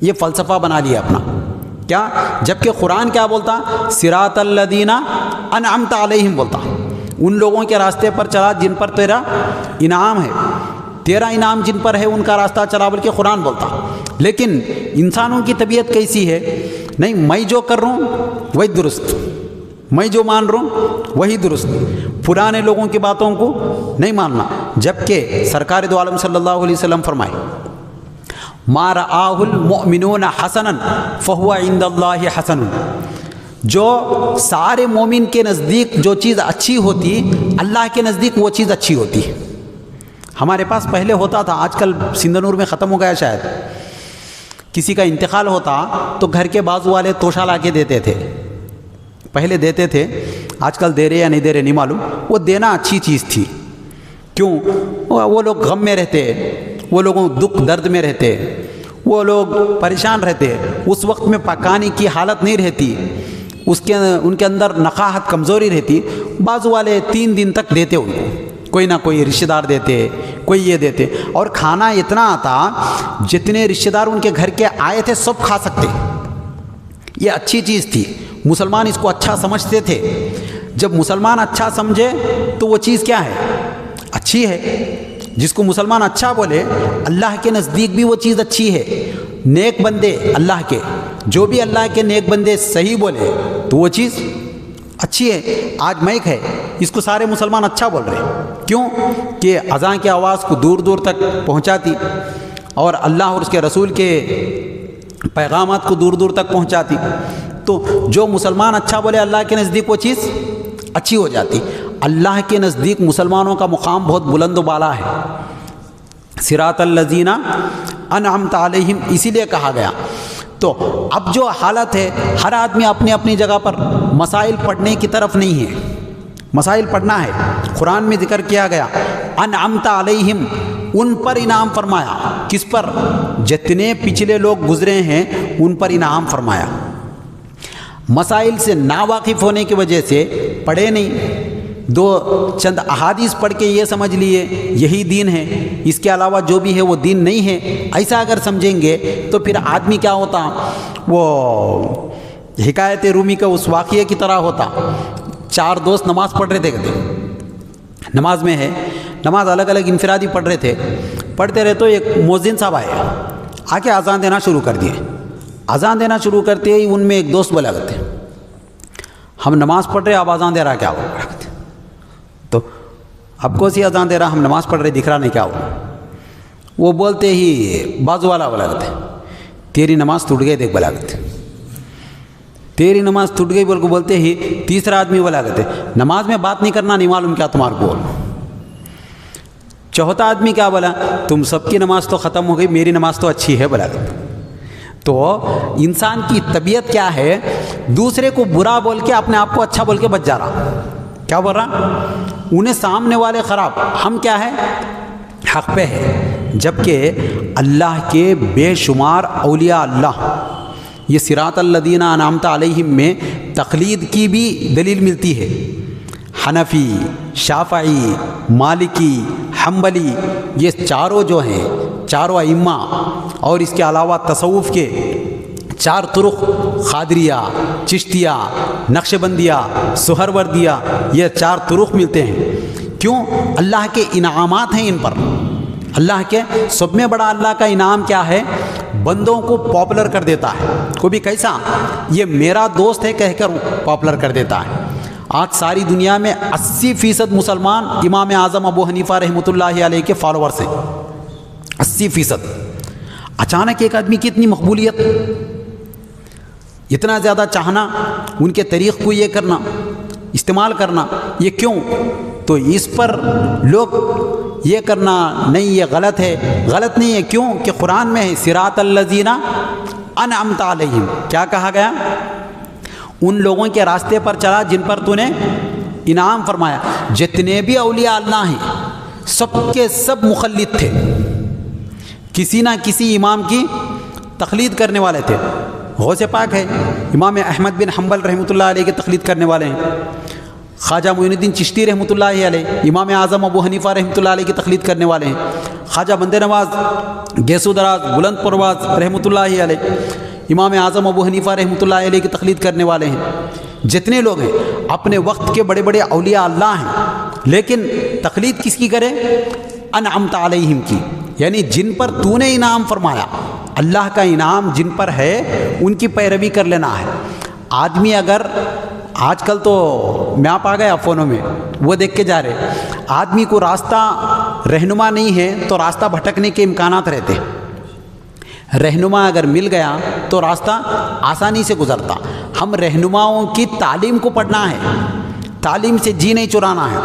یہ فلسفہ بنا لیا اپنا. کیا؟ جبکہ قرآن کیا بولتا؟ صراط الذین انعمت علیہم بولتا. ان لوگوں کے راستے پر چلا جن پر تیرا انعام ہے، تیرا انعام جن پر ہے ان کا راستہ چلا بلکہ قرآن بولتا. لیکن انسانوں کی طبیعت کیسی ہے؟ نہیں، میں جو کر رہا ہوں وہی درست، میں جو مان رہا ہوں وہی درست، پرانے لوگوں کی باتوں کو نہیں ماننا. جبکہ سرکار دو عالم صلی اللہ علیہ وسلم فرمائے ما رآہ المؤمنون حسنا فہو عند اللہ حسن. جو سارے مومن کے نزدیک جو چیز اچھی ہوتی اللہ کے نزدیک وہ چیز اچھی ہوتی. ہمارے پاس پہلے ہوتا تھا، آج کل سندھنور میں ختم ہو گیا شاید. کسی کا انتقال ہوتا تو گھر کے بازو والے توشہ لا کے دیتے تھے. پہلے دیتے تھے، آج کل دے رہے یا نہیں دے رہے نہیں معلوم. وہ دینا اچھی چیز تھی. کیوں؟ وہ لوگ غم میں رہتے، وہ لوگوں دکھ درد میں رہتے، وہ لوگ پریشان رہتے. اس وقت میں پکانے کی حالت نہیں رہتی، ان کے اندر نقاہت کمزوری رہتی. بازو والے 3 دن تک دیتے ان کو. کوئی نہ کوئی رشتہ دار دیتے، کوئی یہ دیتے، اور کھانا اتنا آتا جتنے رشتہ دار ان کے گھر کے آئے تھے سب کھا سکتے۔ یہ اچھی چیز تھی، مسلمان اس کو اچھا سمجھتے تھے۔ جب مسلمان اچھا سمجھے تو وہ چیز کیا ہے؟ اچھی ہے۔ جس کو مسلمان اچھا بولے اللہ کے نزدیک بھی وہ چیز اچھی ہے۔ نیک بندے اللہ کے، جو بھی اللہ کے نیک بندے صحیح بولے تو وہ چیز اچھی ہے۔ آج مائک ہے، اس کو سارے مسلمان اچھا بول رہے ہیں، کیوں کہ اذان کی آواز کو دور دور تک پہنچاتی اور اللہ اور اس کے رسول کے پیغامات کو دور دور تک پہنچاتی۔ تو جو مسلمان اچھا بولے اللہ کے نزدیک وہ چیز اچھی ہو جاتی۔ اللہ کے نزدیک مسلمانوں کا مقام بہت بلند و بالا ہے۔ صراط الذین انعمت علیہم اسی لیے کہا گیا۔ تو اب جو حالت ہے، ہر آدمی اپنی اپنی جگہ پر مسائل پڑھنے کی طرف نہیں ہے۔ مسائل پڑھنا ہے، قرآن میں ذکر کیا گیا انعمت علیہم، ان پر انعام فرمایا۔ کس پر؟ جتنے پچھلے لوگ گزرے ہیں ان پر انعام فرمایا۔ مسائل سے ناواقف ہونے کی وجہ سے پڑھے نہیں، دو چند احادیث پڑھ کے یہ سمجھ لیے یہی دین ہے، اس کے علاوہ جو بھی ہے وہ دین نہیں ہے۔ ایسا اگر سمجھیں گے تو پھر آدمی کیا ہوتا؟ وہ حکایت رومی کا اس واقعے کی طرح ہوتا۔ چار دوست نماز پڑھ رہے تھے، کہتے نماز میں ہے، نماز الگ الگ انفرادی پڑھ رہے تھے، پڑھتے رہے تو ایک مؤذن صاحب آ کے اذان دینا شروع کر دیے۔ اذان دینا شروع کرتے ہی ان میں ایک دوست بولا کرتے ہم نماز پڑھ رہے، اب اذان دے رہا کیا ہوا؟ تو اب کو سی اذان دے رہا، ہم نماز پڑھ رہے، دکھ رہا نہیں کیا ہوا؟ وہ بولتے ہی بازو والا بولا کرتے تیری نماز ٹوٹ گئی، دیکھ بولا کرتے تیری نماز ٹوٹ گئی بول کو بولتے ہی تیسرا آدمی بولا کرتے نماز میں بات نہیں کرنا، نہیں معلوم کیا تمہارے کو؟ چوتھا آدمی کیا بولا؟ تم سب کی نماز تو ختم ہو گئی، میری نماز تو اچھی ہے بولا کرتے۔ تو انسان کی طبیعت کیا ہے؟ دوسرے کو برا بول کے اپنے آپ کو اچھا بول کے بچ جا رہا۔ کیا بول رہا؟ انہیں سامنے والے خراب، ہم کیا ہے؟ حق پہ ہے۔ جبکہ اللہ کے بے شمار اولیاء اللہ، یہ صراط الذین انعمت علیہم میں تقلید کی بھی دلیل ملتی ہے۔ حنفی، شافعی، مالکی، حنبلی، یہ چاروں جو ہیں، چاروں ائمہ، اور اس کے علاوہ تصوف کے چار طرق، قادریہ، چشتیہ، نقشبندیہ، سہروردیہ، یہ چار طرق ملتے ہیں۔ کیوں؟ اللہ کے انعامات ہیں ان پر۔ اللہ کے سب میں بڑا اللہ کا انعام کیا ہے؟ بندوں کو پاپولر کر دیتا ہے۔ کو بھی کیسا؟ یہ میرا دوست ہے کہہ کر پاپولر کر دیتا ہے۔ آج ساری دنیا میں 80% مسلمان امام اعظم ابو حنیفہ رحمۃ اللہ علیہ کے فالوورس ہیں، 80%۔ اچانک ایک آدمی کی اتنی مقبولیت، اتنا زیادہ چاہنا، ان کے طریق کو یہ کرنا، استعمال کرنا، یہ کیوں؟ تو اس پر لوگ یہ کرنا نہیں، یہ غلط ہے۔ غلط نہیں ہے، کیوں کہ قرآن میں ہے صراط الذین انعمت علیہم، کیا کہا گیا؟ ان لوگوں کے راستے پر چلا جن پر تو نے انعام فرمایا۔ جتنے بھی اولیاء اللہ ہیں سب کے سب مخلد تھے، کسی نہ کسی امام کی تقلید کرنے والے تھے۔ غوث پاک ہے، امام احمد بن حنبل رحمۃ اللہ علیہ کے تقلید کرنے والے ہیں۔ خواجہ معین الدین چشتی رحمۃ اللہ علیہ، امام اعظم ابو حنیفہ رحمۃ اللہ علیہ کی تقلید کرنے والے ہیں۔ خواجہ بندے نواز گیسو دراز بلند پرواز رحمۃ اللہ علیہ، امام اعظم ابو حنیفہ رحمۃ اللہ علیہ کی تقلید کرنے والے ہیں۔ جتنے لوگ ہیں اپنے وقت کے بڑے بڑے اولیاء اللہ ہیں، لیکن تقلید کس کی کرے؟ انعمت علیہم کی، یعنی جن پر تو نے انعام فرمایا، اللہ کا انعام جن پر ہے ان کی پیروی کر لینا ہے۔ آدمی اگر آج کل تو میپ آ گیا فونوں میں، وہ دیکھ کے جا رہے، آدمی کو راستہ رہنما نہیں ہے تو راستہ بھٹکنے کے امکانات رہتے ہیں۔ رہنما اگر مل گیا تو راستہ آسانی سے گزرتا۔ ہم رہنماؤں کی تعلیم کو پڑھنا ہے، تعلیم سے جی نہیں چرانا ہے۔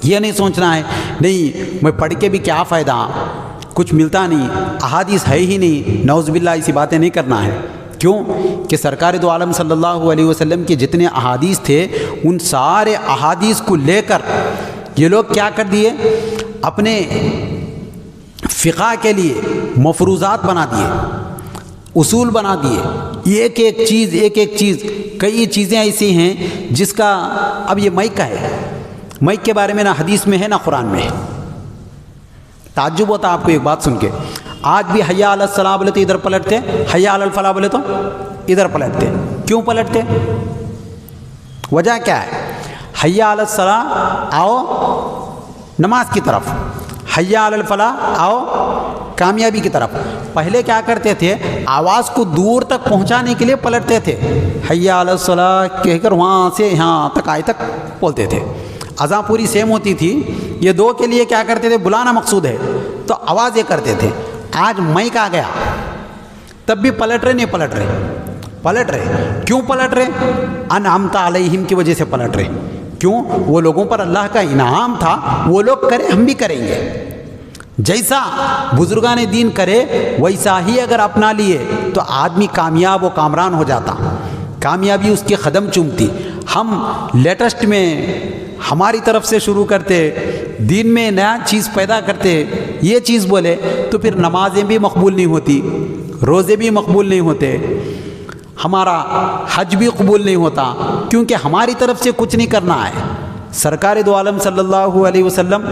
یہ نہیں سوچنا ہے نہیں میں پڑھ کے بھی کیا فائدہ، کچھ ملتا نہیں، احادیث ہے ہی نہیں، نعوذ باللہ ایسی باتیں نہیں کرنا ہے۔ کیوں کہ سرکار دو عالم صلی اللہ علیہ وسلم کے جتنے احادیث تھے ان سارے احادیث کو لے کر یہ لوگ کیا کر دیے؟ اپنے فقہ کے لیے مفروضات بنا دیے، اصول بنا دیے۔ ایک ایک چیز، کئی چیزیں ایسی ہیں جس کا اب یہ مائک کا ہے، مئی کے بارے میں نہ حدیث میں ہے نہ قرآن میں ہے۔ تعجب ہوتا آپ کو ایک بات سن کے، آج بھی حیا علی الصلاۃ بولے تو ادھر پلٹتے، حیا علی الفلاح بولے تو ادھر پلٹتے۔ کیوں پلٹتے؟ وجہ کیا ہے؟ حیا علی الصلاۃ آؤ نماز کی طرف، حیا علی الفلاح آؤ کامیابی کی طرف۔ پہلے کیا کرتے تھے؟ آواز کو دور تک پہنچانے کے لیے پلٹتے تھے، حیا علی الصلاۃ کہہ کر وہاں سے یہاں تک آئے تک بولتے تھے۔ اذان پوری سیم ہوتی تھی، یہ دو کے لیے کیا کرتے تھے؟ بلانا مقصود ہے تو آواز یہ کرتے تھے۔ آج مائک آ گیا تب بھی پلٹ رہے، نہیں پلٹ رہے؟ پلٹ رہے۔ کیوں پلٹ رہے؟ انعمت علیہم کی وجہ سے پلٹ رہے۔ کیوں؟ وہ لوگوں پر اللہ کا انعام تھا، وہ لوگ کرے ہم بھی کریں گے۔ جیسا بزرگان دین کرے ویسا ہی اگر اپنا لیے تو آدمی کامیاب و کامران ہو جاتا، کامیابی اس کے قدم چومتی۔ ہم لیٹسٹ میں ہماری طرف سے شروع کرتے، دین میں نیا چیز پیدا کرتے، یہ چیز بولے تو پھر نمازیں بھی مقبول نہیں ہوتی، روزے بھی مقبول نہیں ہوتے، ہمارا حج بھی قبول نہیں ہوتا، کیونکہ ہماری طرف سے کچھ نہیں کرنا ہے۔ سرکار دو عالم صلی اللہ علیہ وسلم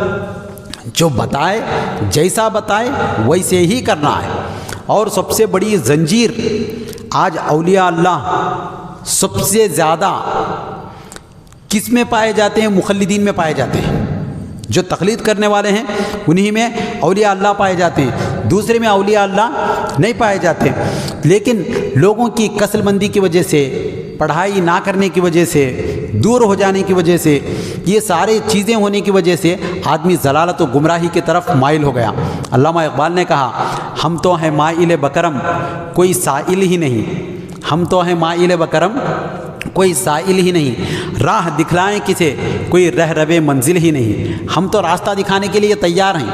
جو بتائے، جیسا بتائے ویسے ہی کرنا ہے۔ اور سب سے بڑی زنجیر آج اولیاء اللہ سب سے زیادہ کس میں پائے جاتے ہیں؟ مخلدین میں پائے جاتے ہیں۔ جو تقلید کرنے والے ہیں انہی میں اولیاء اللہ پائے جاتے ہیں، دوسرے میں اولیاء اللہ نہیں پائے جاتے۔ لیکن لوگوں کی کسل مندی کی وجہ سے، پڑھائی نہ کرنے کی وجہ سے، دور ہو جانے کی وجہ سے، یہ سارے چیزیں ہونے کی وجہ سے آدمی ضلالت و گمراہی کی طرف مائل ہو گیا۔ علامہ اقبال نے کہا، ہم تو ہیں مائل بکرم کوئی سائل ہی نہیں، ہم تو ہیں مائل بکرم کوئی سائل ہی نہیں، راہ دکھلائیں کسے کوئی رہ ربے منزل ہی نہیں۔ ہم تو راستہ دکھانے کے لیے تیار ہیں،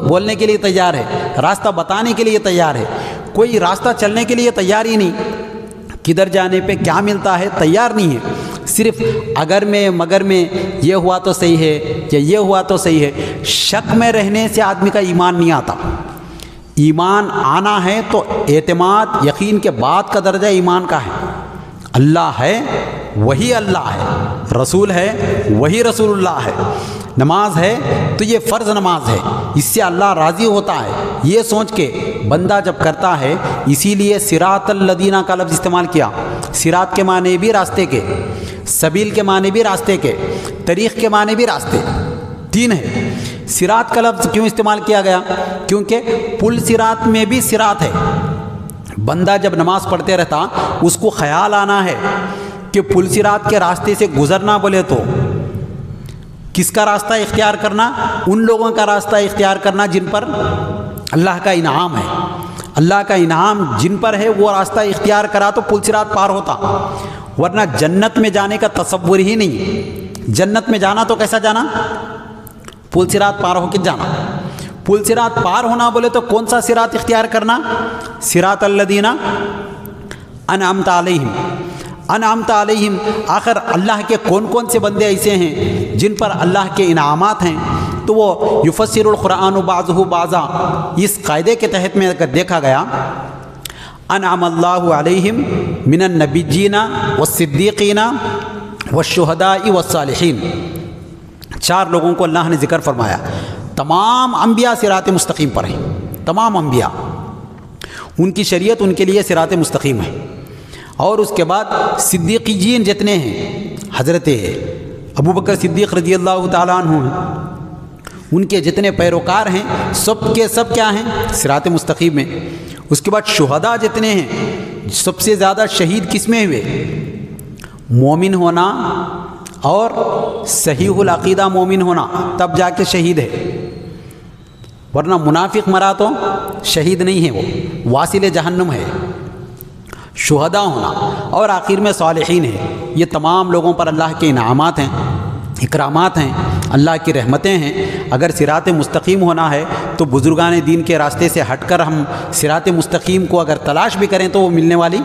بولنے کے لیے تیار ہے، راستہ بتانے کے لیے تیار ہے، کوئی راستہ چلنے کے لیے تیار ہی نہیں، کدھر جانے پہ کیا ملتا ہے تیار نہیں ہے۔ صرف اگر میں مگر میں، یہ ہوا تو صحیح ہے یا یہ ہوا تو صحیح ہے، شک میں رہنے سے آدمی کا ایمان نہیں آتا۔ ایمان آنا ہے تو اعتماد یقین کے بعد کا درجہ ایمان کا ہے۔ اللہ ہے وہی اللہ ہے، رسول ہے وہی رسول اللہ ہے، نماز ہے تو یہ فرض نماز ہے، اس سے اللہ راضی ہوتا ہے، یہ سوچ کے بندہ جب کرتا ہے۔ اسی لیے صراط الذین کا لفظ استعمال کیا۔ صراط کے معنی بھی راستے کے، سبیل کے معنی بھی راستے کے، طریق کے معنی بھی راستے، تین ہے۔ صراط کا لفظ کیوں استعمال کیا گیا؟ کیونکہ پل صراط میں بھی صراط ہے۔ بندہ جب نماز پڑھتے رہتا اس کو خیال آنا ہے کہ پل صراط کے راستے سے گزرنا بولے تو کس کا راستہ اختیار کرنا؟ ان لوگوں کا راستہ اختیار کرنا جن پر اللہ کا انعام ہے۔ اللہ کا انعام جن پر ہے وہ راستہ اختیار کرا تو پل صراط پار ہوتا، ورنہ جنت میں جانے کا تصور ہی نہیں۔ جنت میں جانا تو کیسا جانا؟ پل صراط پار ہو کے جانا۔ پل صراط پار ہونا بولے تو کون سا صراط اختیار کرنا؟ صراط الذین انعمت علیہم۔ انعمت علیہم، آخر اللہ کے کون کون سے بندے ایسے ہیں جن پر اللہ کے انعامات ہیں؟ تو وہ یفسر القرآن بعضہ بعضا، اس قاعدے کے تحت میں اگر دیکھا گیا، انعم اللہ علیہم من النبیین والصدیقین والشہداء والصالحین، چار لوگوں کو اللہ نے ذکر فرمایا۔ تمام انبیاء صراط مستقیم پر ہیں، تمام انبیاء، ان کی شریعت ان کے لیے صراط مستقیم ہے۔ اور اس کے بعد صدیقین جتنے ہیں، حضرت ابو بکر صدیق رضی اللہ تعالیٰ عنہ ہیں، ان کے جتنے پیروکار ہیں سب کے سب کیا ہیں؟ صراط مستقیم میں۔ اس کے بعد شہداء جتنے ہیں، سب سے زیادہ شہید کس میں ہوئے؟ مومن ہونا اور صحیح العقیدہ مومن ہونا، تب جا کے شہید ہے، ورنہ منافق مرا تو شہید نہیں ہے، وہ واصل جہنم ہے۔ شہداء ہونا اور آخر میں صالحین ہے۔ یہ تمام لوگوں پر اللہ کے انعامات ہیں، اکرامات ہیں، اللہ کی رحمتیں ہیں۔ اگر صراط مستقیم ہونا ہے تو بزرگان دین کے راستے سے ہٹ کر ہم صراط مستقیم کو اگر تلاش بھی کریں تو وہ ملنے والی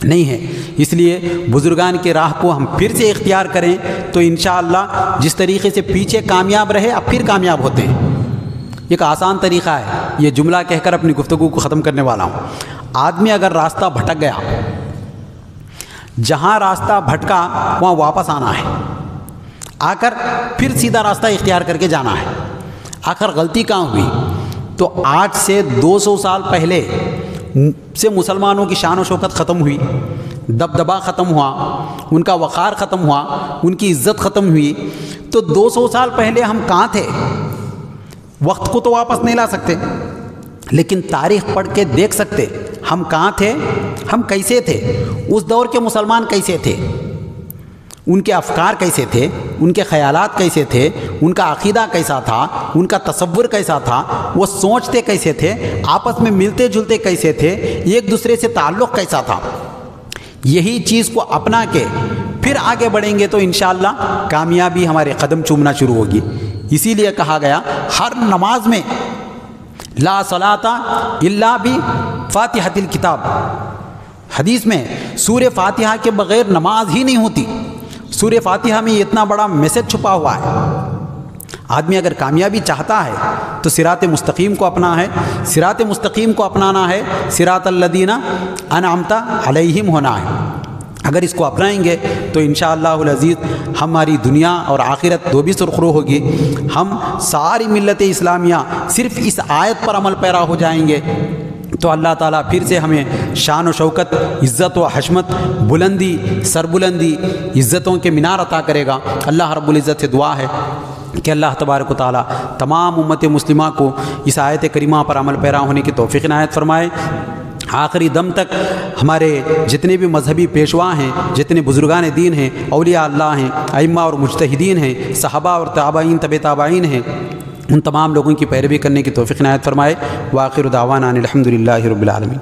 نہیں ہے۔ اس لیے بزرگان کے راہ کو ہم پھر سے اختیار کریں تو انشاءاللہ جس طریقے سے پیچھے کامیاب رہے اب پھر کامیاب ہوتے ہیں۔ ایک آسان طریقہ ہے، یہ جملہ کہہ کر اپنی گفتگو کو ختم کرنے والا ہوں۔ آدمی اگر راستہ بھٹک گیا، جہاں راستہ بھٹکا وہاں واپس آنا ہے۔ آ کر پھر سیدھا راستہ اختیار کر کے جانا ہے۔ آخر غلطی کہاں ہوئی؟ تو آج سے 200 سال پہلے سے مسلمانوں کی شان و شوکت ختم ہوئی، دبدبا ختم ہوا، ان کا وقار ختم ہوا، ان کی عزت ختم ہوئی۔ تو 200 سال پہلے ہم کہاں تھے؟ وقت کو تو واپس نہیں لا سکتے، لیکن تاریخ پڑھ کے دیکھ سکتے ہم کہاں تھے، ہم کیسے تھے، اس دور کے مسلمان کیسے تھے، ان کے افکار کیسے تھے، ان کے خیالات کیسے تھے، ان کا عقیدہ کیسا تھا، ان کا تصور کیسا تھا، وہ سوچتے کیسے تھے، آپس میں ملتے جلتے کیسے تھے، ایک دوسرے سے تعلق کیسا تھا۔ یہی چیز کو اپنا کے پھر آگے بڑھیں گے تو انشاءاللہ کامیابی ہمارے قدم چومنا شروع ہوگی۔ اسی لیے کہا گیا ہر نماز میں لا صلاۃ الا بفاتحۃ الکتاب، حدیث میں سورہ فاتحہ کے بغیر نماز ہی نہیں ہوتی۔ سورہ فاتحہ میں اتنا بڑا میسج چھپا ہوا ہے۔ آدمی اگر کامیابی چاہتا ہے تو صراط مستقیم کو اپنا ہے، صراط مستقیم کو اپنانا ہے، صراط الذین انعمت علیہم ہونا ہے۔ اگر اس کو اپنائیں گے تو انشاءاللہ العزیز ہماری دنیا اور آخرت دو بھی سرخرو ہوگی۔ ہم ساری ملت اسلامیہ صرف اس آیت پر عمل پیرا ہو جائیں گے تو اللہ تعالیٰ پھر سے ہمیں شان و شوکت، عزت و حشمت، بلندی، سربلندی، عزتوں کے مینار عطا کرے گا۔ اللہ رب العزت سے دعا ہے کہ اللہ تبارک و تعالیٰ تمام امت مسلمہ کو اس آیت کریمہ پر عمل پیرا ہونے کی توفیق عنایت فرمائے۔ آخری دم تک ہمارے جتنے بھی مذہبی پیشوا ہیں، جتنے بزرگان دین ہیں، اولیاء اللہ ہیں، ائمہ اور مجتہدین ہیں، صحابہ اور تابعین، تبع تابعین ہیں، ان تمام لوگوں کی پیروی کرنے کی توفیق عنایت فرمائے۔ وآخر دعوانا ان الحمد للہ رب العالمین۔